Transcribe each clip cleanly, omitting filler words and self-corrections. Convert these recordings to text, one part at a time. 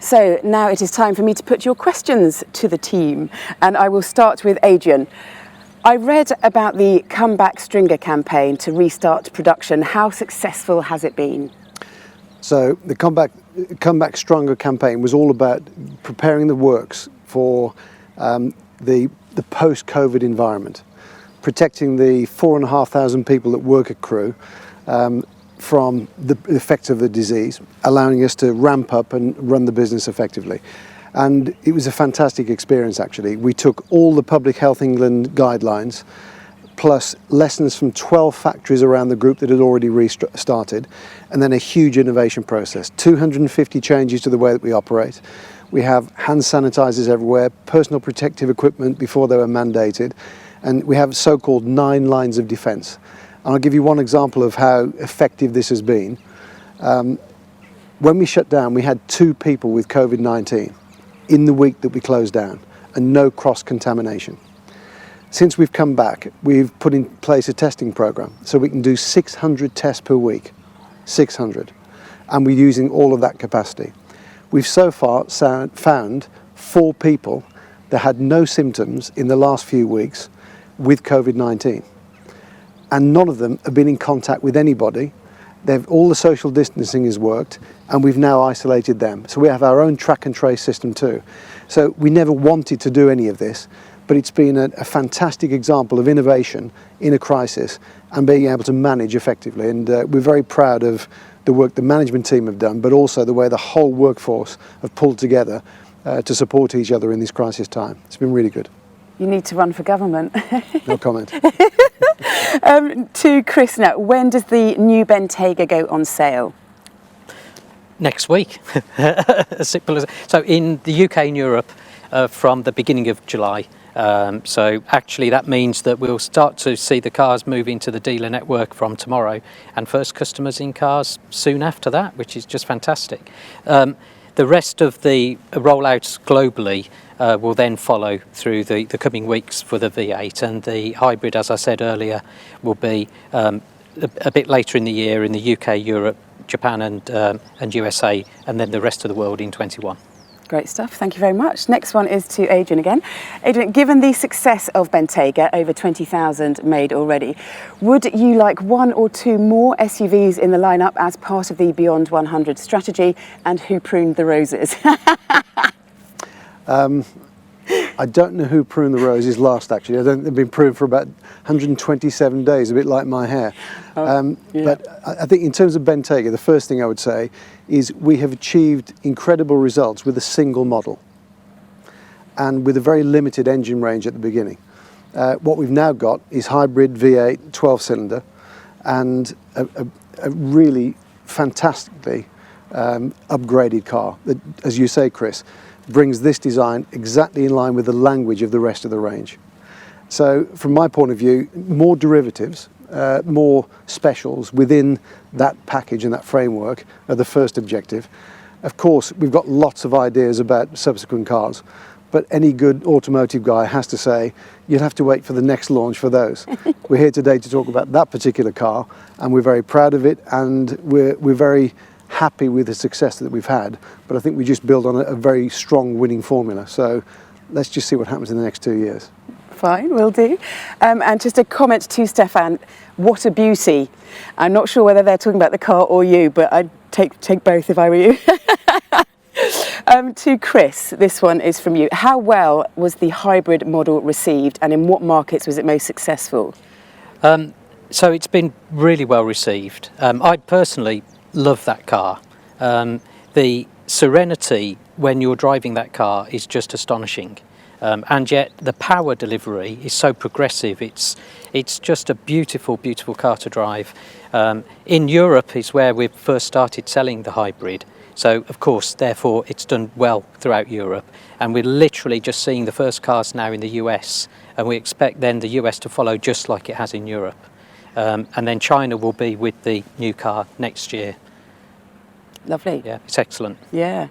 So now it is time for me to put your questions to the team, and I will start with Adrian. I read about the Comeback Stringer campaign to restart production. How successful has it been? So the Comeback Stronger campaign was all about preparing the works for the post-COVID environment, protecting the 4,500 people that work at Crewe from the effects of the disease, allowing us to ramp up and run the business effectively. And it was a fantastic experience, actually. We took all the Public Health England guidelines, plus lessons from 12 factories around the group that had already restarted, and then a huge innovation process. 250 changes to the way that we operate. We have hand sanitizers everywhere, personal protective equipment before they were mandated, and we have so-called 9 lines of defense. And I'll give you one example of how effective this has been. When we shut down, we had 2 people with COVID-19 in the week that we closed down, and no cross-contamination. Since we've come back, we've put in place a testing program so we can do 600 tests per week, 600, and we're using all of that capacity. We've so far found 4 people that had no symptoms in the last few weeks with COVID-19, and none of them have been in contact with anybody. All the social distancing has worked, and we've now isolated them. So we have our own track and trace system too. So we never wanted to do any of this, but it's been a fantastic example of innovation in a crisis and being able to manage effectively. And we're very proud of the work the management team have done, but also the way the whole workforce have pulled together to support each other in this crisis time. It's been really good. You need to run for government. No comment. To Chris now, when does the new Bentayga go on sale? Next week. As simple as. So in the UK and Europe from the beginning of July. So actually that means that we'll start to see the cars move into the dealer network from tomorrow, and first customers in cars soon after that, which is just fantastic. The rest of the rollouts globally will then follow through the coming weeks for the V8, and the hybrid, as I said earlier, will be a bit later in the year in the UK, Europe, Japan and USA, and then the rest of the world in 21. Great stuff, thank you very much. Next one is to Adrian again. Adrian, given the success of Bentayga, over 20,000 made already, would you like 1 or 2 more SUVs in the lineup as part of the Beyond 100 strategy, and who pruned the roses? I don't know who pruned the roses last, actually. I don't think they've been pruned for about 127 days, a bit like my hair. Yeah. But I think in terms of Bentayga, the first thing I would say is we have achieved incredible results with a single model and with a very limited engine range at the beginning. What we've now got is hybrid V8 12-cylinder and a really fantastically upgraded car that, as you say, Chris, brings this design exactly in line with the language of the rest of the range. So from my point of view, more derivatives, more specials within that package and that framework are the first objective. Of course, we've got lots of ideas about subsequent cars, but any good automotive guy has to say you'll have to wait for the next launch for those. We're here today to talk about that particular car, and we're very proud of it, and we're very happy with the success that we've had, but I think we just build on a very strong winning formula. So let's just see what happens in the next 2 years. Fine, will do. And just a comment to Stefan, what a beauty. I'm not sure whether they're talking about the car or you, but I'd take both if I were you. To Chris, this one is from you. How well was the hybrid model received, and in what markets was it most successful? So it's been really well received. I personally love that car. The serenity when you're driving that car is just astonishing, and yet the power delivery is so progressive. It's just a beautiful car to drive. In Europe is where we've first started selling the hybrid, so of course therefore it's done well throughout Europe, and we're literally just seeing the first cars now in the US, and we expect then the US to follow just like it has in Europe, and then China will be with the new car next year. Lovely. Yeah, it's excellent. Yeah.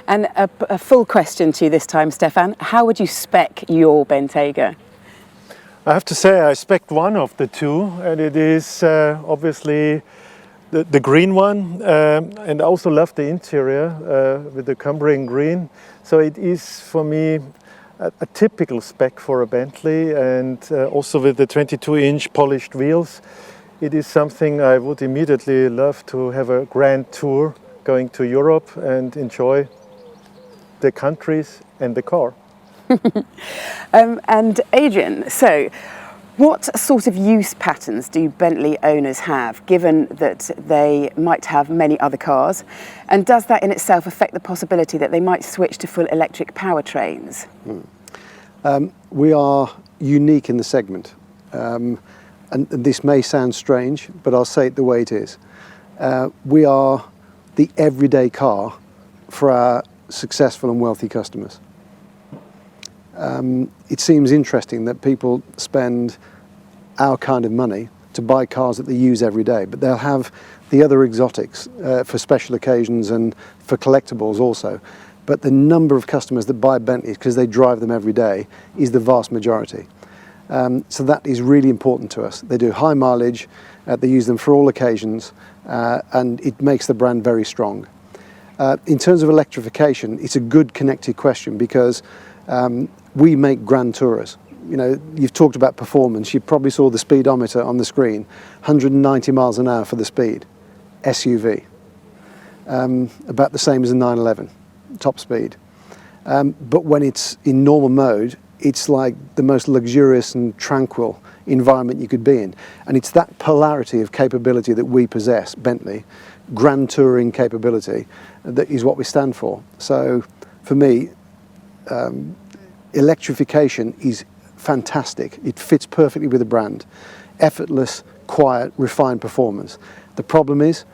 And a full question to you this time, Stefan. How would you spec your Bentayga? I have to say I spec one of the two, and it is obviously the green one, and I also love the interior with the Cumbrian green. So it is for me a typical spec for a Bentley, and also with the 22-inch polished wheels, it is something I would immediately love to have a grand tour going to Europe and enjoy the countries and the car. And Adrian, so what sort of use patterns do Bentley owners have, given that they might have many other cars? And does that in itself affect the possibility that they might switch to full electric powertrains? We are unique in the segment. And this may sound strange, but I'll say it the way it is. We are the everyday car for our successful and wealthy customers. It seems interesting that people spend our kind of money to buy cars that they use every day, but they'll have the other exotics for special occasions and for collectibles also. But the number of customers that buy Bentleys because they drive them every day is the vast majority. So that is really important to us. They do high mileage, they use them for all occasions, and it makes the brand very strong. In terms of electrification, it's a good connected question because we make grand tourers. You know, you've talked about performance. You probably saw the speedometer on the screen, 190 miles an hour for the speed. SUV, about the same as a 911, top speed. But when it's in normal mode, it's like the most luxurious and tranquil environment you could be in. And it's that polarity of capability that we possess, Bentley, grand touring capability, that is what we stand for. So for me, electrification is fantastic. It fits perfectly with the brand. Effortless, quiet, refined performance. The problem is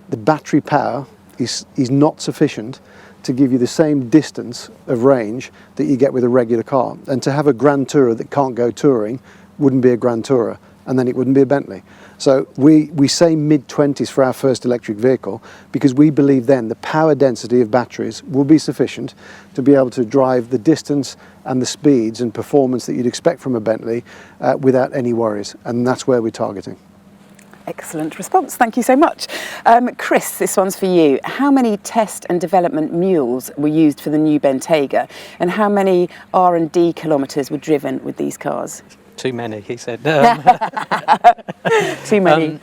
the battery power is not sufficient to give you the same distance of range that you get with a regular car. And to have a grand tourer that can't go touring wouldn't be a grand tourer, and then it wouldn't be a Bentley. So we say mid-20s for our first electric vehicle because we believe then the power density of batteries will be sufficient to be able to drive the distance and the speeds and performance that you'd expect from a Bentley without any worries, and that's where we're targeting. Excellent response, thank you so much. Chris, this one's for you. How many test and development mules were used for the new Bentayga, and how many R&D kilometres were driven with these cars? Too many, he said. Too many.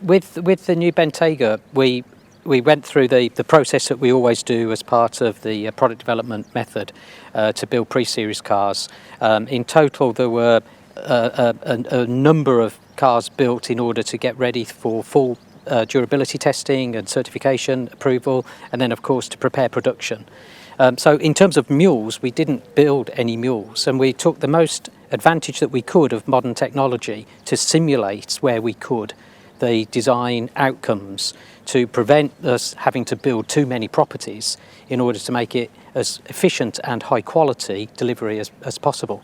With the new Bentayga, we went through the process that we always do as part of the product development method to build pre-series cars. In total, there were a number of cars built in order to get ready for full durability testing and certification approval, and then of course to prepare production. So in terms of mules, we didn't build any mules, and we took the most advantage that we could of modern technology to simulate where we could the design outcomes to prevent us having to build too many properties in order to make it as efficient and high quality delivery as possible.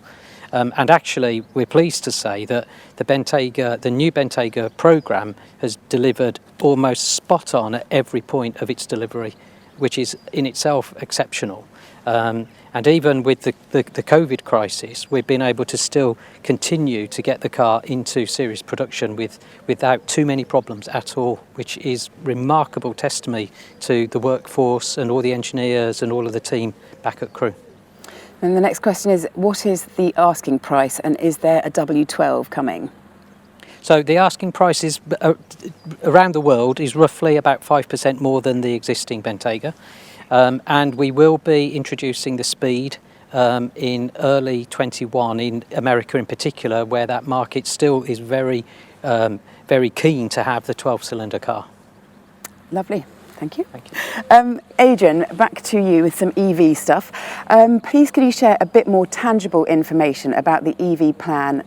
And actually, we're pleased to say that the new Bentayga program has delivered almost spot on at every point of its delivery, which is in itself exceptional. And even with the COVID crisis, we've been able to still continue to get the car into series production without too many problems at all, which is remarkable testimony to the workforce and all the engineers and all of the team back at Crewe. And the next question is, what is the asking price, and is there a W12 coming? So the asking price is around the world is roughly about 5% more than the existing Bentayga, and we will be introducing the Speed in early 21 in America in particular, where that market still is very keen to have the 12-cylinder car. Lovely. Thank you. Thank you. Adrian, back to you with some EV stuff. Please could you share a bit more tangible information about the EV plan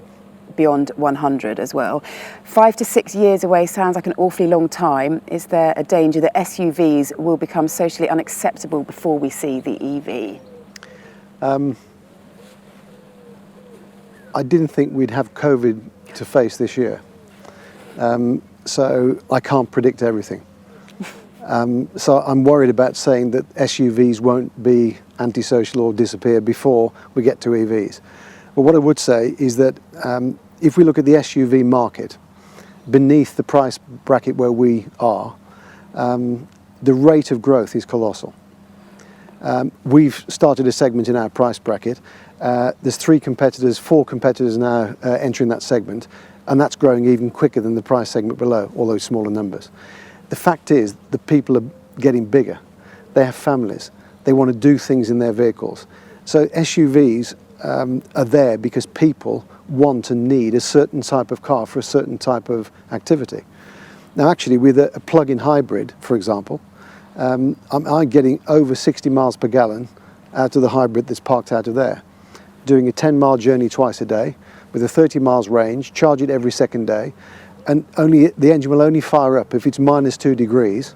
beyond 100 as well? 5 to 6 years away sounds like an awfully long time. Is there a danger that SUVs will become socially unacceptable before we see the EV? I didn't think we'd have COVID to face this year, so I can't predict everything. So I'm worried about saying that SUVs won't be antisocial or disappear before we get to EVs. But what I would say is that if we look at the SUV market, beneath the price bracket where we are, the rate of growth is colossal. We've started a segment in our price bracket. There's 4 competitors now entering that segment, and that's growing even quicker than the price segment below, although smaller numbers. The fact is the people are getting bigger. They have families. They want to do things in their vehicles. So SUVs are there because people want and need a certain type of car for a certain type of activity. Now actually with a plug-in hybrid, for example, I'm getting over 60 miles per gallon out of the hybrid that's parked out of there, doing a 10-mile journey twice a day with a 30 miles range, charge it every second day, and the engine will only fire up if it's -2 degrees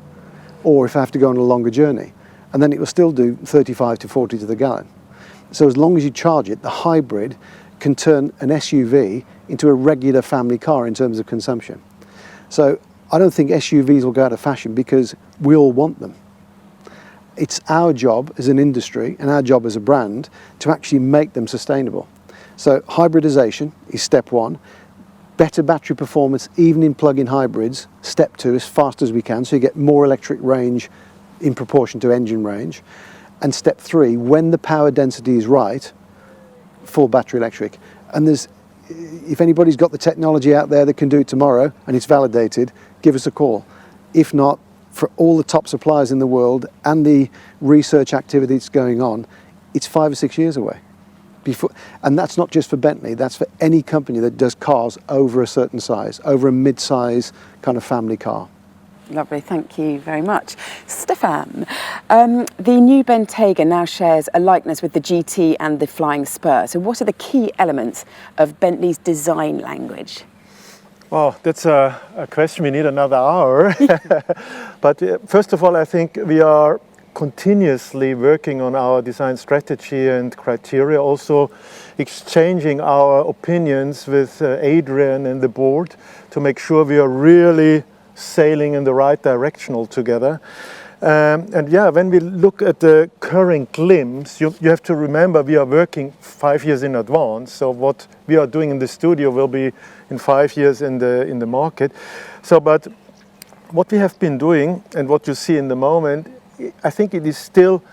or if I have to go on a longer journey, and then it will still do 35 to 40 to the gallon. So as long as you charge it, the hybrid can turn an SUV into a regular family car in terms of consumption. So I don't think SUVs will go out of fashion because we all want them. It's our job as an industry and our job as a brand to actually make them sustainable. So hybridization is step 1. Better battery performance even in plug-in hybrids, step 2, as fast as we can, so you get more electric range in proportion to engine range. And step 3, when the power density is right, full battery electric. And if anybody's got the technology out there that can do it tomorrow and it's validated, give us a call. If not, for all the top suppliers in the world and the research activities going on, it's 5 or 6 years away. And that's not just for Bentley, that's for any company that does cars over a certain size, over a mid-size kind of family car. Lovely, thank you very much. Stefan, the new Bentayga now shares a likeness with the GT and the Flying Spur. So what are the key elements of Bentley's design language? Well, that's a question we need another hour. But first of all, I think we are continuously working on our design strategy and criteria, also exchanging our opinions with Adrian and the board to make sure we are really sailing in the right direction altogether. And yeah, when we look at the current glimpse, you have to remember we are working 5 years in advance. So what we are doing in the studio will be in 5 years in the market. So, but what we have been doing and what you see in the moment, I think it is still,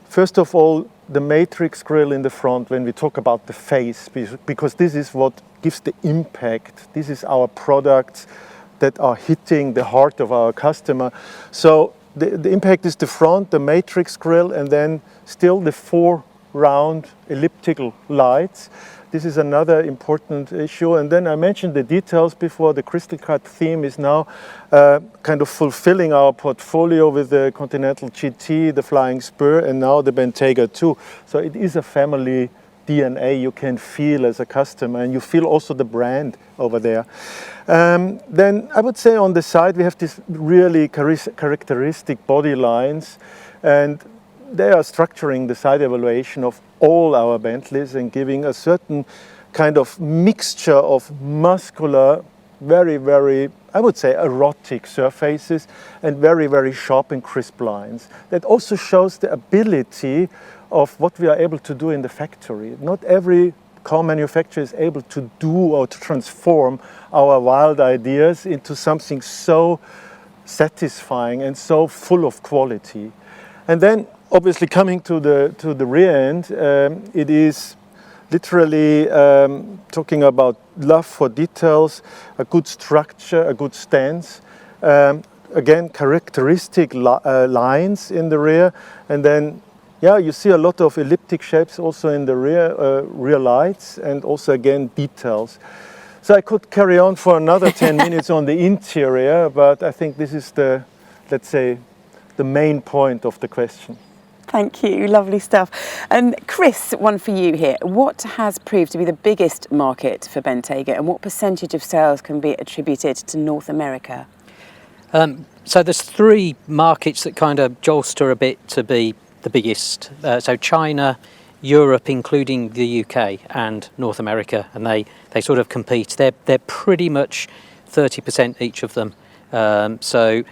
first of all, the matrix grille in the front when we talk about the face, because this is what gives the impact. This is our products that are hitting the heart of our customer. So the impact is the front, the matrix grille, and then still the 4 round elliptical lights. This is another important issue. And then I mentioned the details before. The crystal cut theme is now kind of fulfilling our portfolio with the Continental GT, the Flying Spur, and now the Bentayga 2. So it is a family DNA you can feel as a customer, and you feel also the brand over there. Then I would say on the side we have these really characteristic body lines, and they are structuring the side evaluation of all our Bentleys and giving a certain kind of mixture of muscular, very, very, I would say, erotic surfaces and very, very sharp and crisp lines. That also shows the ability of what we are able to do in the factory. Not every car manufacturer is able to do or to transform our wild ideas into something so satisfying and so full of quality. And then obviously coming to the rear end, it is literally talking about love for details, a good structure, a good stance. Again, characteristic lines in the rear, and then yeah, you see a lot of elliptic shapes also in the rear lights, and also again details. So I could carry on for another 10 minutes on the interior, but I think this is the, let's say, the main point of the question. Thank you, lovely stuff. Chris, one for you here. What has proved to be the biggest market for Bentayga, and what percentage of sales can be attributed to North America? So there's 3 markets that kind of jolster a bit to be the biggest. So China, Europe, including the UK, and North America, and they sort of compete. They're pretty much 30% each of them. So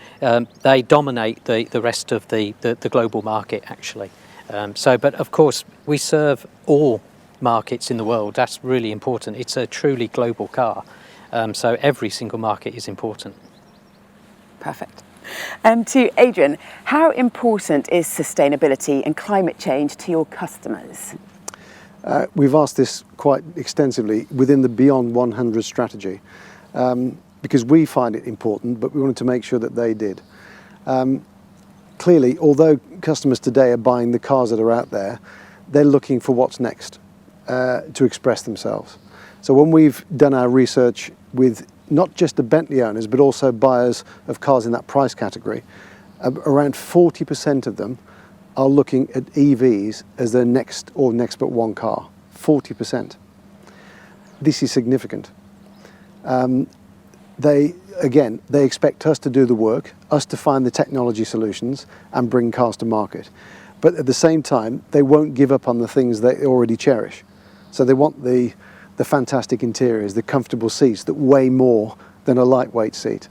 they dominate the rest of the global market, actually. But of course, we serve all markets in the world. That's really important. It's a truly global car. So every single market is important. Perfect. To Adrian, how important is sustainability and climate change to your customers? We've asked this quite extensively within the Beyond 100 strategy, because we find it important, but we wanted to make sure that they did. Clearly, although customers today are buying the cars that are out there, they're looking for what's next to express themselves. So when we've done our research with not just the Bentley owners, but also buyers of cars in that price category, around 40% of them are looking at EVs as their next but one car. 40%. This is significant. They expect us to do the work, us to find the technology solutions and bring cars to market. But at the same time, they won't give up on the things they already cherish. So they want the fantastic interiors, the comfortable seats that weigh more than a lightweight seat,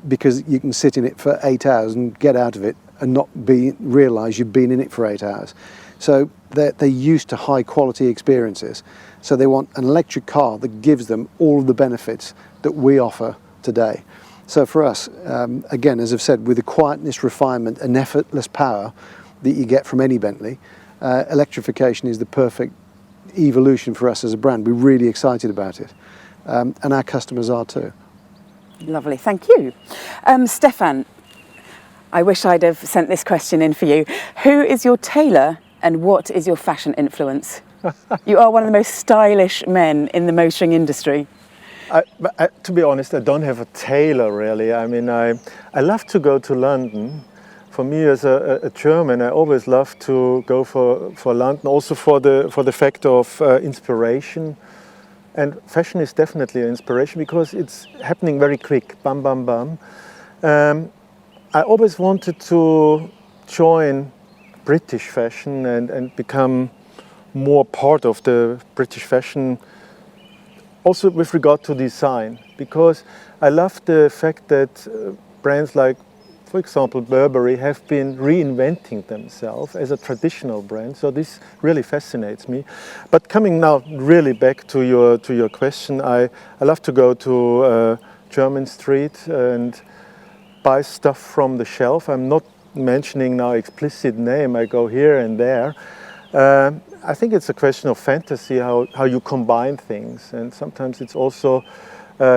because you can sit in it for 8 hours and get out of it and not realise you've been in it for 8 hours. So they're used to high quality experiences. So they want an electric car that gives them all of the benefits that we offer today. So for us, again, as I've said, with the quietness, refinement and effortless power that you get from any Bentley, electrification is the perfect evolution for us as a brand. We're really excited about it, and our customers are too. Lovely, thank you. Stefan, I wish I'd have sent this question in for you. Who is your tailor and what is your fashion influence? You are one of the most stylish men in the motoring industry. To be honest, I don't have a tailor really. I mean, I love to go to London. For me as a German, I always love to go for London, also for the fact of inspiration. And fashion is definitely an inspiration because it's happening very quick, bam, bam, bam. I always wanted to join British fashion and become more part of the British fashion, also with regard to design, because I love the fact that brands like, for example, Burberry have been reinventing themselves as a traditional brand. So this really fascinates me. But coming now really back to your question, I love to go to Jermyn Street and buy stuff from the shelf. I'm not mentioning now explicit name. I go here and there. I think it's a question of fantasy, how you combine things. And sometimes it's also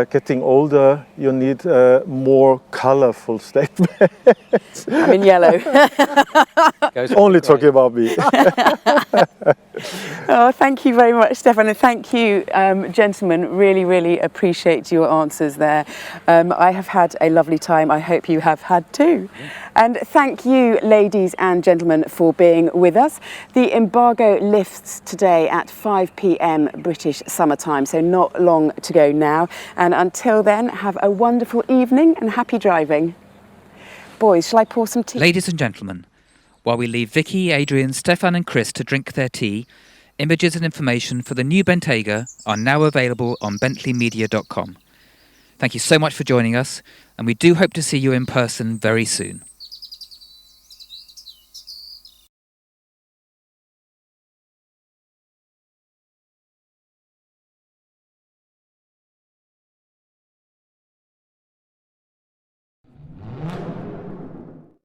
getting older, you need more colorful statements. I'm in yellow. Only talking about me. Oh, thank you very much, Stefan, and thank you, gentlemen. Really, really appreciate your answers there. I have had a lovely time. I hope you have had too. And thank you, ladies and gentlemen, for being with us. The embargo lifts today at 5 p.m. British summertime, so not long to go now. And until then, have a wonderful evening and happy driving. Boys, shall I pour some tea? Ladies and gentlemen, while we leave Vicky, Adrian, Stefan and Chris to drink their tea, images and information for the new Bentayga are now available on bentleymedia.com. Thank you so much for joining us, and we do hope to see you in person very soon.